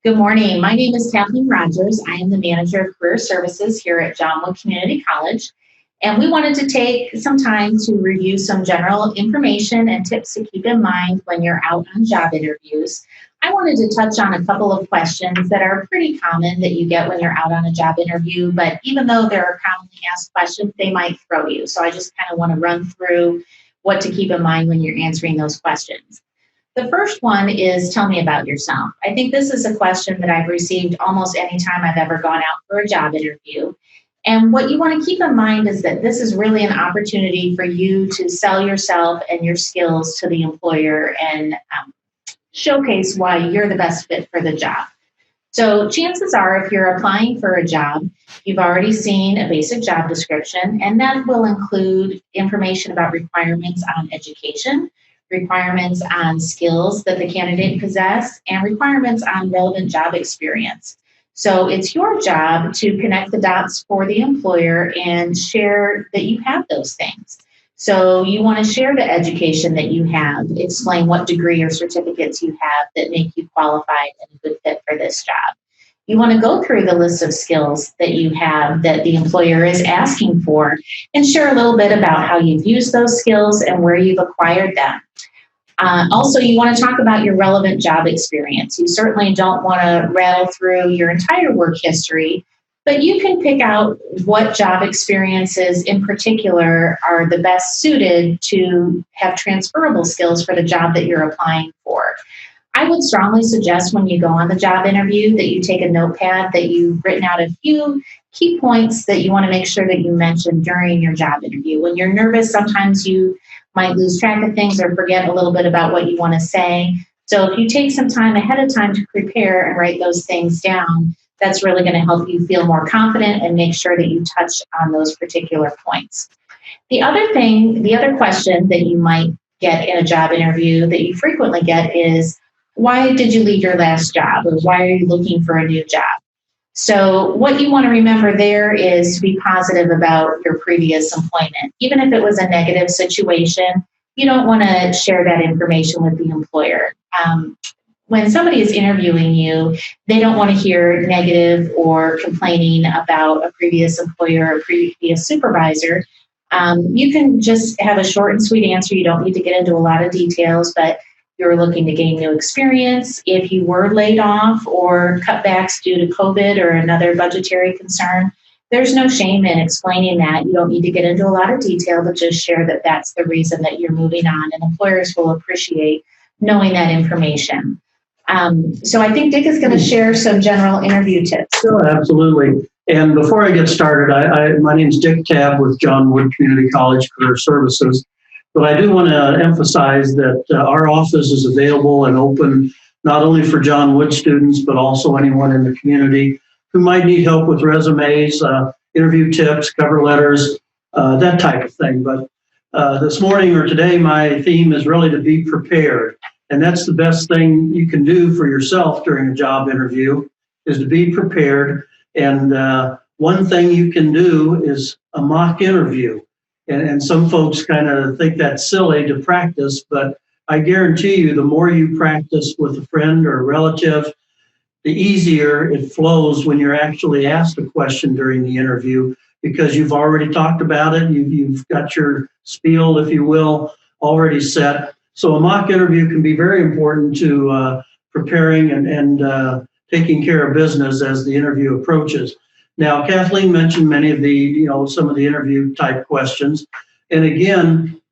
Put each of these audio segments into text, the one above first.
Good morning. My name is Kathleen Rogers. I am the manager of career services here at John Wood Community College. And we wanted to take some time to review some general information and tips to keep in mind when you're out on job interviews. I wanted to touch on a couple of questions that are pretty common that you get when you're out on a job interview, but even though they're commonly asked questions, they might throw you. So I just kind of want to run through what to keep in mind when you're answering those questions. The first one is tell me about yourself. I think this is a question that I've received almost any time I've ever gone out for a job interview. And what you want to keep in mind is that this is really an opportunity for you to sell yourself and your skills to the employer and showcase why you're the best fit for the job. So chances are, if you're applying for a job, you've already seen a basic job description, and that will include information about requirements on education, requirements on skills that the candidate possess, and requirements on relevant job experience. So it's your job to connect the dots for the employer and share that you have those things. So you want to share the education that you have, explain what degree or certificates you have that make you qualified and a good fit for this job. You want to go through the list of skills that you have that the employer is asking for and share a little bit about how you've used those skills and where you've acquired them. Also, you want to talk about your relevant job experience. You certainly don't want to rattle through your entire work history, but you can pick out what job experiences in particular are the best suited to have transferable skills for the job that you're applying for. I would strongly suggest when you go on the job interview that you take a notepad, that you've written out a few key points that you want to make sure that you mention during your job interview. When you're nervous, sometimes you might lose track of things or forget a little bit about what you want to say. So if you take some time ahead of time to prepare and write those things down, that's really going to help you feel more confident and make sure that you touch on those particular points. The other question that you might get in a job interview that you frequently get is, why did you leave your last job, or why are you looking for a new job? So what you want to remember there is to be positive about your previous employment. Even if it was a negative situation, you don't want to share that information with the employer. When somebody is interviewing you, they don't want to hear negative or complaining about a previous employer or previous supervisor. You can just have a short and sweet answer. You don't need to get into a lot of details, but you're looking to gain new experience. If you were laid off or cutbacks due to COVID or another budgetary concern, there's no shame in explaining that. You don't need to get into a lot of detail, but just share that that's the reason that you're moving on, and employers will appreciate knowing that information. So I think Dick is going to share some general interview tips. Sure, absolutely. And before I get started, my name is Dick Tabb with John Wood Community College Career Services. But I do want to emphasize that our office is available and open not only for John Wood students, but also anyone in the community who might need help with resumes, interview tips, cover letters, that type of thing. But this morning or today, my theme is really to be prepared. And that's the best thing you can do for yourself during a job interview, is to be prepared. And one thing you can do is a mock interview. And some folks kind of think that's silly to practice, but I guarantee you the more you practice with a friend or a relative, the easier it flows when you're actually asked a question during the interview, because you've already talked about it, you've got your spiel, if you will, already set. So a mock interview can be very important to preparing and taking care of business as the interview approaches. Now, Kathleen mentioned many of some of the interview type questions. And again,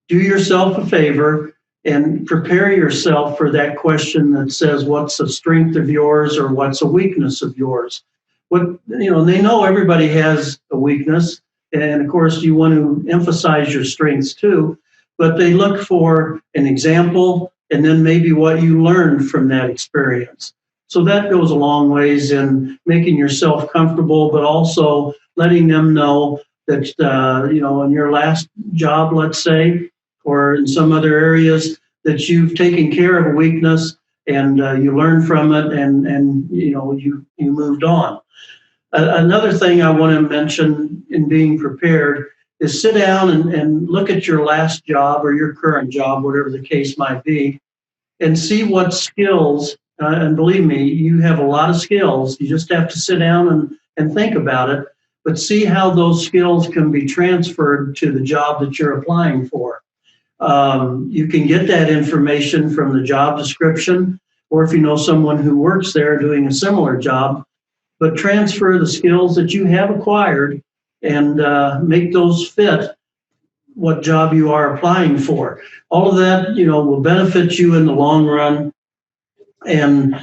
do yourself a favor and prepare yourself for that question that says, what's a strength of yours or what's a weakness of yours? They know everybody has a weakness. And of course, you want to emphasize your strengths too, but they look for an example and then maybe what you learned from that experience. So that goes a long ways in making yourself comfortable, but also letting them know that, in your last job, let's say, or in some other areas, that you've taken care of a weakness and you learned from it and you moved on. Another thing I want to mention in being prepared is sit down and look at your last job or your current job, whatever the case might be, and see what skills and believe me, you have a lot of skills. You just have to sit down and think about it, but see how those skills can be transferred to the job that you're applying for. You can get that information from the job description, or if you know someone who works there doing a similar job, but transfer the skills that you have acquired and make those fit what job you are applying for. All of that, will benefit you in the long run, and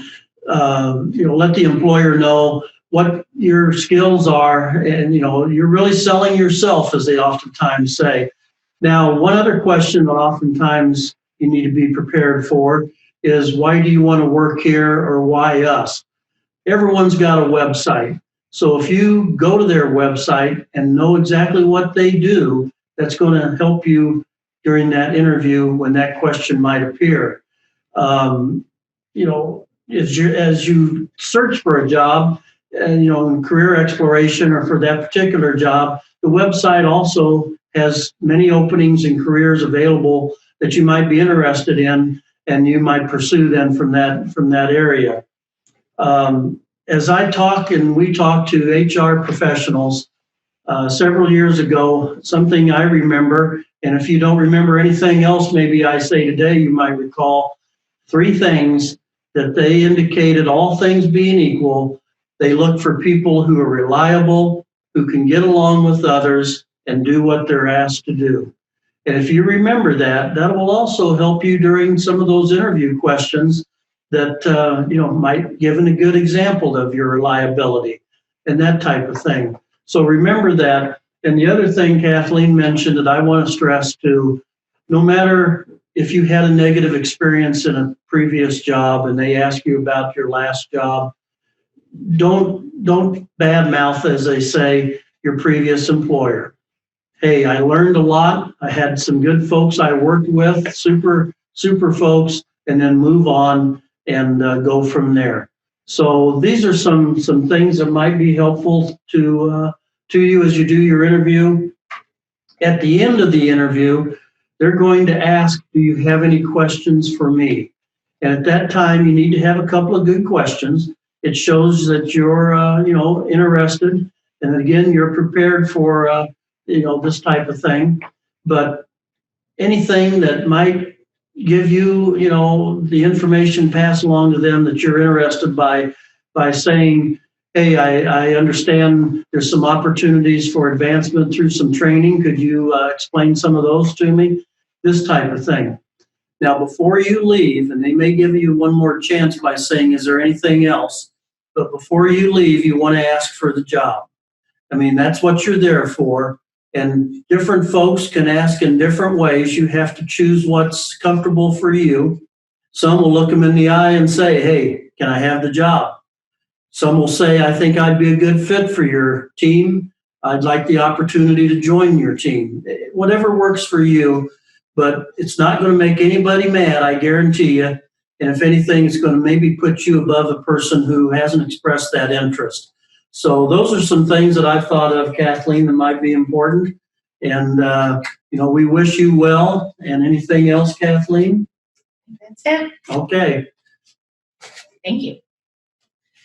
let the employer know what your skills are, and you're really selling yourself, as they oftentimes say. Now, one other question that oftentimes you need to be prepared for is, why do you want to work here, or why us? Everyone's got a website. So if you go to their website and know exactly what they do, that's going to help you during that interview when that question might appear. As you search for a job, in career exploration or for that particular job, the website also has many openings and careers available that you might be interested in, and you might pursue them from that area. As I talk and we talk to HR professionals, several years ago, something I remember, and if you don't remember anything else, maybe I say today, you might recall 3 things that they indicated, all things being equal. They look for people who are reliable, who can get along with others, and do what they're asked to do. And if you remember that, that will also help you during some of those interview questions that might give a good example of your reliability and that type of thing. So remember that. And the other thing Kathleen mentioned that I want to stress too, no matter if you had a negative experience in a previous job and they ask you about your last job, don't badmouth, as they say, your previous employer. Hey, I learned a lot. I had some good folks I worked with, super folks, and then move on and go from there. So these are some things that might be helpful to you as you do your interview. At the end of the interview, they're going to ask, do you have any questions for me? And at that time, you need to have a couple of good questions. It shows that you're, interested. And again, you're prepared for, this type of thing. But anything that might give you, the information passed along to them that you're interested by saying, hey, I understand there's some opportunities for advancement through some training. Could you explain some of those to me? This type of thing. Now, before you leave, and they may give you one more chance by saying, is there anything else? But before you leave, you want to ask for the job. I mean, that's what you're there for. And different folks can ask in different ways. You have to choose what's comfortable for you. Some will look them in the eye and say, hey, can I have the job? Some will say, I think I'd be a good fit for your team. I'd like the opportunity to join your team. Whatever works for you, but it's not going to make anybody mad, I guarantee you. And if anything, it's going to maybe put you above a person who hasn't expressed that interest. So those are some things that I've thought of, Kathleen, that might be important. And, we wish you well. And anything else, Kathleen? That's it. Okay. Thank you.